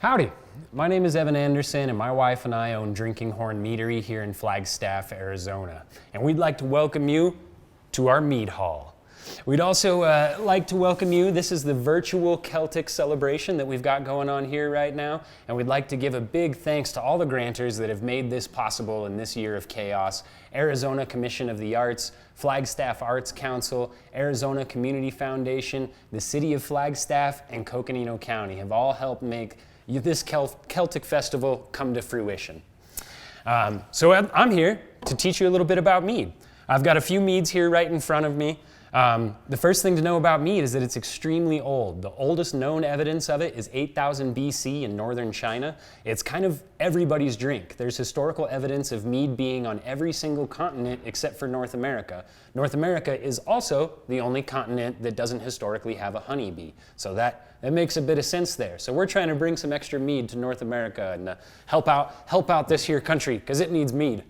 Howdy, my name is Evan Anderson and my wife and I own Drinking Horn Meadery here in Flagstaff, Arizona. And we'd like to welcome you to our mead hall. We'd also like to welcome you. This is the virtual Celtic celebration that we've got going on here right now. And we'd like to give a big thanks to all the grantors that have made this possible in this year of chaos. Arizona Commission of the Arts, Flagstaff Arts Council, Arizona Community Foundation, the City of Flagstaff, and Coconino County have all helped make this Celtic festival come to fruition. So I'm here to teach you a little bit about mead. I've got a few meads here right in front of me. The first thing to know about mead is that it's extremely old. The oldest known evidence of it is 8000 BC in northern China. It's kind of everybody's drink. There's historical evidence of mead being on every single continent except for North America. North America is also the only continent that doesn't historically have a honeybee. So that makes a bit of sense there. So we're trying to bring some extra mead to North America and help out this here country because it needs mead.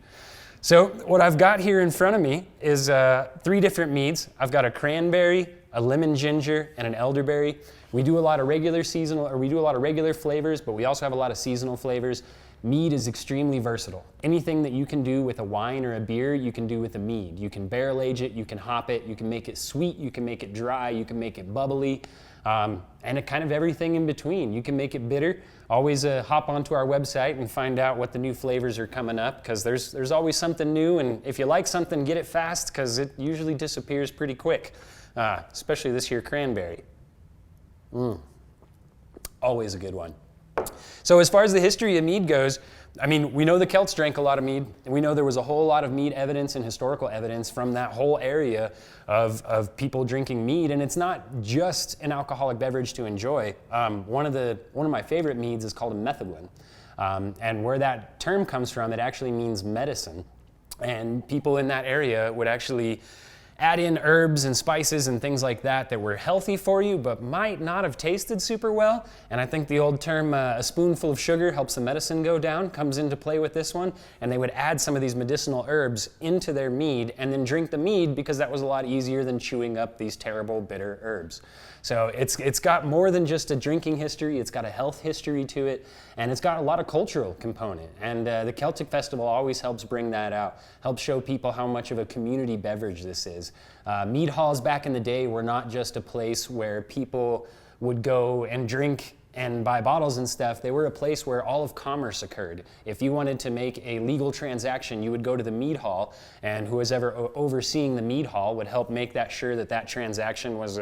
So what I've got here in front of me is 3 different meads. I've got a cranberry, a lemon ginger, and an elderberry. We do a lot of regular flavors, but we also have a lot of seasonal flavors. Mead is extremely versatile. Anything that you can do with a wine or a beer, you can do with a mead. You can barrel age it, you can hop it, you can make it sweet, you can make it dry, you can make it bubbly, and kind of everything in between. You can make it bitter. Always hop onto our website and find out what the new flavors are coming up, because there's always something new, and if you like something, get it fast, because it usually disappears pretty quick, especially this here cranberry. Always a good one. So as far as the history of mead goes, I mean, we know the Celts drank a lot of mead, and we know there was a whole lot of mead evidence and historical evidence from that whole area of people drinking mead, and it's not just an alcoholic beverage to enjoy. One of my favorite meads is called a metheglin, and where that term comes from, it actually means medicine, and people in that area would actually add in herbs and spices and things like that were healthy for you but might not have tasted super well. And I think the old term, a spoonful of sugar helps the medicine go down, comes into play with this one. And they would add some of these medicinal herbs into their mead and then drink the mead because that was a lot easier than chewing up these terrible bitter herbs. So it's got more than just a drinking history, it's got a health history to it, and it's got a lot of cultural component. And the Celtic Festival always helps bring that out, helps show people how much of a community beverage this is. Mead halls back in the day were not just a place where people would go and drink and buy bottles and stuff. They were a place where all of commerce occurred. If you wanted to make a legal transaction, you would go to the mead hall, and who was ever overseeing the mead hall would help make that sure that that transaction was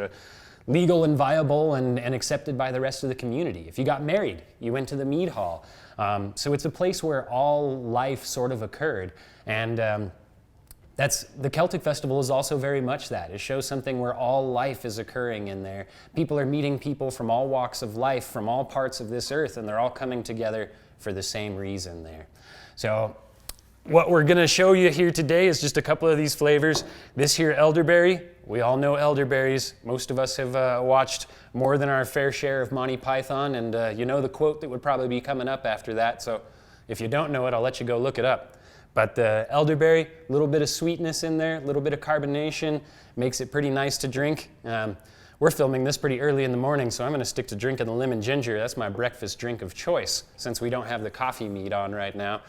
legal and viable and accepted by the rest of the community. If you got married, you went to the mead hall. So it's a place where all life sort of occurred. And the Celtic Festival is also very much that. It shows something where all life is occurring in there. People are meeting people from all walks of life, from all parts of this earth, and they're all coming together for the same reason there. So what we're gonna show you here today is just a couple of these flavors. This here elderberry, we all know elderberries. Most of us have watched more than our fair share of Monty Python, and you know the quote that would probably be coming up after that, so if you don't know it, I'll let you go look it up. But the elderberry, a little bit of sweetness in there, a little bit of carbonation, makes it pretty nice to drink. We're filming this pretty early in the morning, so I'm going to stick to drinking the lemon ginger. That's my breakfast drink of choice, since we don't have the coffee mead on right now.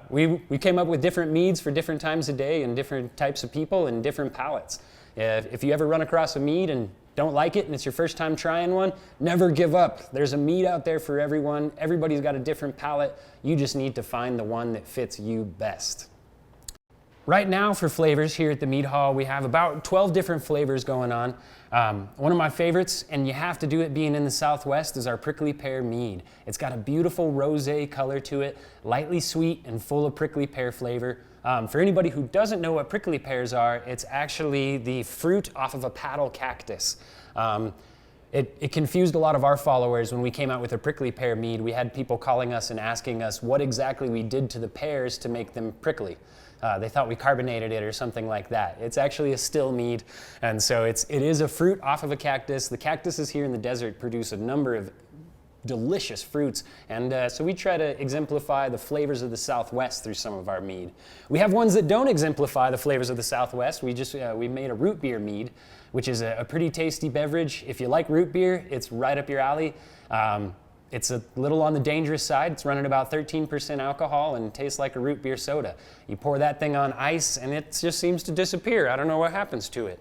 We came up with different meads for different times of day and different types of people and different palates. If you ever run across a mead and don't like it and it's your first time trying one, never give up. There's a mead out there for everyone. Everybody's got a different palate. You just need to find the one that fits you best. Right now for flavors here at the Mead Hall, we have about 12 different flavors going on. One of my favorites, and you have to do it being in the Southwest, is our prickly pear mead. It's got a beautiful rosé color to it, lightly sweet and full of prickly pear flavor. For anybody who doesn't know what prickly pears are, it's actually the fruit off of a paddle cactus. It confused a lot of our followers when we came out with a prickly pear mead. We had people calling us and asking us what exactly we did to the pears to make them prickly. They thought we carbonated it or something like that. It's actually a still mead, and so it is a fruit off of a cactus. The cactuses here in the desert produce a number of delicious fruits, and so we try to exemplify the flavors of the Southwest through some of our mead. We have ones that don't exemplify the flavors of the Southwest. We made a root beer mead, which is a pretty tasty beverage. If you like root beer, it's right up your alley. It's a little on the dangerous side. It's running about 13% alcohol and tastes like a root beer soda. You pour that thing on ice and it just seems to disappear. I don't know what happens to it.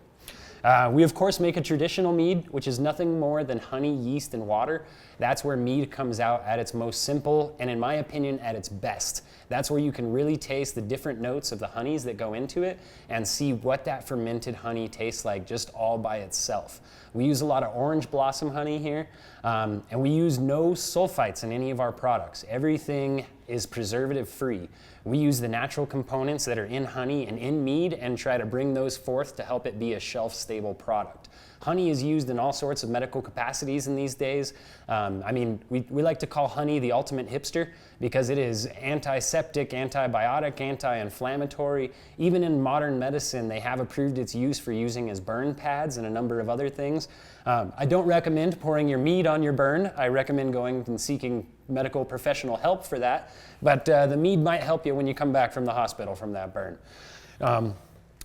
We of course make a traditional mead, which is nothing more than honey, yeast, and water. That's where mead comes out at its most simple and, in my opinion, at its best. That's where you can really taste the different notes of the honeys that go into it and see what that fermented honey tastes like just all by itself. We use a lot of orange blossom honey here, and we use no sulfites in any of our products. Everything is preservative free. We use the natural components that are in honey and in mead and try to bring those forth to help it be a shelf-stable product. Honey is used in all sorts of medical capacities in these days. We like to call honey the ultimate hipster because it is antiseptic, antibiotic, anti-inflammatory. Even in modern medicine, they have approved its use for using as burn pads and a number of other things. I don't recommend pouring your mead on your burn. I recommend going and seeking medical professional help for that. But the mead might help you when you come back from the hospital from that burn.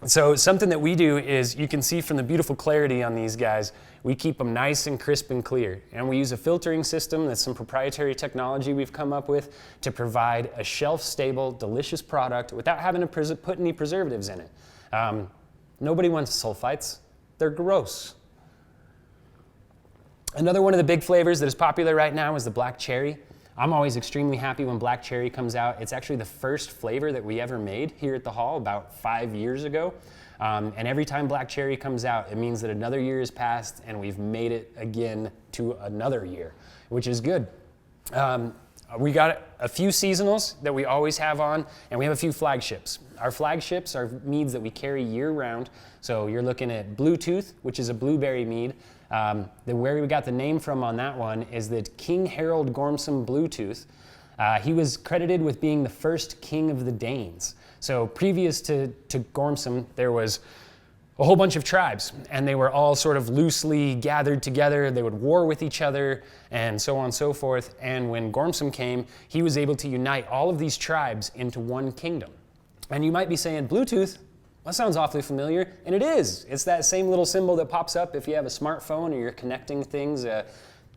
So something that we do is, you can see from the beautiful clarity on these guys, we keep them nice and crisp and clear. And we use a filtering system that's some proprietary technology we've come up with to provide a shelf-stable, delicious product without having to put any preservatives in it. Nobody wants sulfites. They're gross. Another one of the big flavors that is popular right now is the black cherry. I'm always extremely happy when black cherry comes out. It's actually the first flavor that we ever made here at the Hall about 5 years ago. And every time black cherry comes out, it means that another year has passed and we've made it again to another year, which is good. We got a few seasonals that we always have on, and we have a few flagships. Our flagships are meads that we carry year-round. So you're looking at Bluetooth, which is a blueberry mead. Where we got the name from on that one is that King Harold Gormson Bluetooth. He was credited with being the first king of the Danes. So previous to Gormson, there was a whole bunch of tribes, and they were all sort of loosely gathered together. They would war with each other, and so on and so forth. And when Gormson came, he was able to unite all of these tribes into one kingdom. And you might be saying, Bluetooth? That sounds awfully familiar, and it is. It's that same little symbol that pops up if you have a smartphone or you're connecting things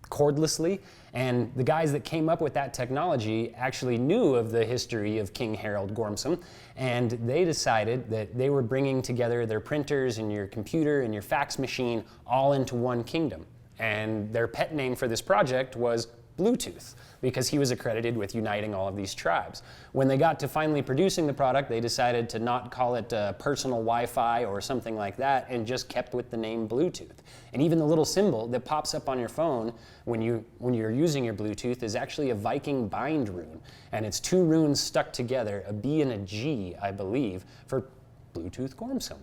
cordlessly. And the guys that came up with that technology actually knew of the history of King Harold Gormson, and they decided that they were bringing together their printers and your computer and your fax machine all into one kingdom. And their pet name for this project was Bluetooth, because he was accredited with uniting all of these tribes. When they got to finally producing the product, they decided to not call it personal Wi-Fi or something like that, and just kept with the name Bluetooth. And even the little symbol that pops up on your phone when you're using your Bluetooth is actually a Viking bind rune, and it's two runes stuck together, a B and a G, I believe, for Bluetooth Gormson.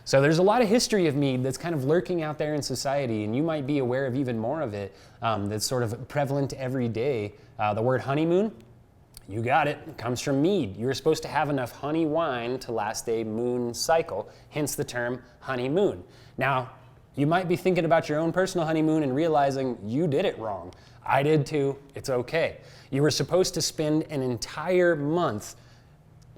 So there's a lot of history of mead that's kind of lurking out there in society, and you might be aware of even more of it that's sort of prevalent every day. The word honeymoon, you got it. It comes from mead. You're supposed to have enough honey wine to last a moon cycle, hence the term honeymoon. Now, you might be thinking about your own personal honeymoon and realizing you did it wrong. I did too. It's okay. You were supposed to spend an entire month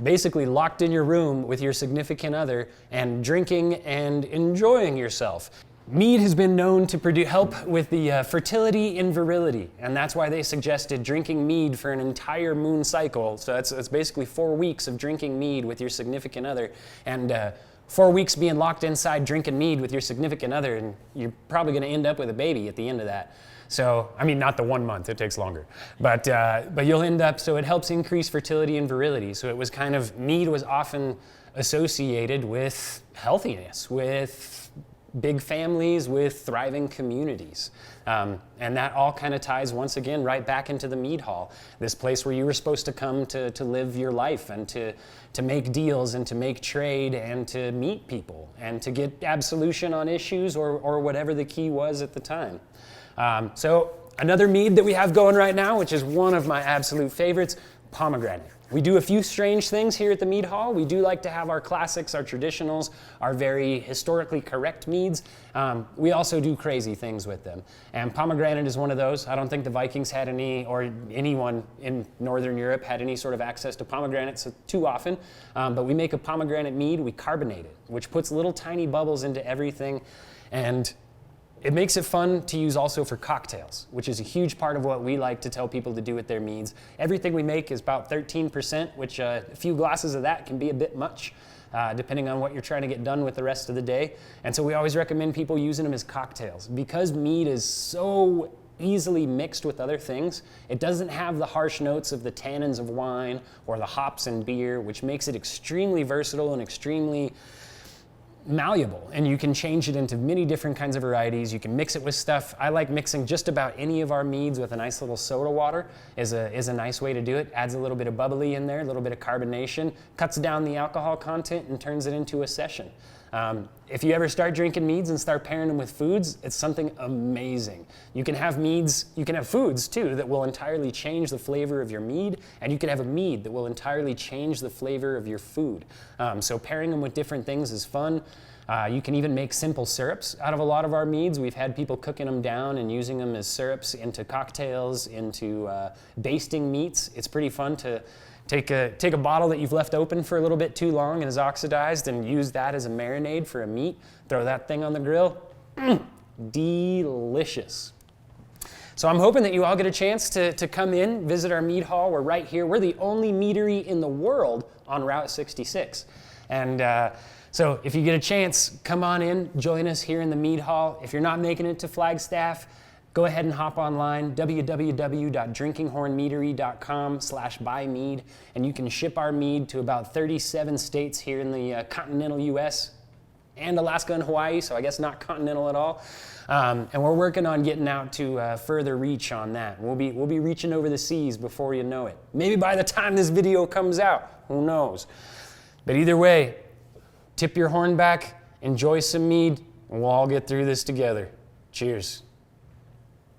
basically locked in your room with your significant other and drinking and enjoying yourself. Mead has been known to help with the fertility and virility, and that's why they suggested drinking mead for an entire moon cycle. So that's basically 4 weeks of drinking mead with your significant other, and 4 weeks being locked inside drinking mead with your significant other, and you're probably going to end up with a baby at the end of that. So, I mean, not the 1 month, it takes longer. But you'll end up, so it helps increase fertility and virility. So it was kind of, mead was often associated with healthiness, with big families, with thriving communities. And that all kind of ties, once again, right back into the mead hall, this place where you were supposed to come to live your life and to make deals and to make trade and to meet people and to get absolution on issues or whatever the key was at the time. So another mead that we have going right now, which is one of my absolute favorites, pomegranate. We do a few strange things here at the Mead Hall. We do like to have our classics, our traditionals, our very historically correct meads. We also do crazy things with them. And pomegranate is one of those. I don't think the Vikings had any, or anyone in Northern Europe had any sort of access to pomegranates too often. But we make a pomegranate mead, we carbonate it, which puts little tiny bubbles into everything. And it makes it fun to use also for cocktails, which is a huge part of what we like to tell people to do with their meads. Everything we make is about 13%, which a few glasses of that can be a bit much, depending on what you're trying to get done with the rest of the day. And so we always recommend people using them as cocktails. Because mead is so easily mixed with other things, it doesn't have the harsh notes of the tannins of wine or the hops in beer, which makes it extremely versatile and extremely malleable, and you can change it into many different kinds of varieties. You can mix it with stuff. I like mixing just about any of our meads with a nice little soda water is a nice way to do it. Adds a little bit of bubbly in there, a little bit of carbonation, cuts down the alcohol content and turns it into a session. If you ever start drinking meads and start pairing them with foods, it's something amazing. You can have meads, you can have foods too that will entirely change the flavor of your mead, and you can have a mead that will entirely change the flavor of your food. So pairing them with different things is fun. You can even make simple syrups out of a lot of our meads. We've had people cooking them down and using them as syrups into cocktails, into basting meats. It's pretty fun to take a bottle that you've left open for a little bit too long and is oxidized and use that as a marinade for a meat. Throw that thing on the grill. Delicious. So I'm hoping that you all get a chance to come in, visit our mead hall. We're right here. We're the only meadery in the world on Route 66. And so if you get a chance, come on in, join us here in the mead hall. If you're not making it to Flagstaff, go ahead and hop online, www.drinkinghornmeadery.com/buymead, and you can ship our mead to about 37 states here in the continental US and Alaska and Hawaii, so I guess not continental at all. And we're working on getting out to further reach on that. We'll be reaching over the seas before you know it. Maybe by the time this video comes out, who knows? But either way, tip your horn back, enjoy some mead, and we'll all get through this together. Cheers.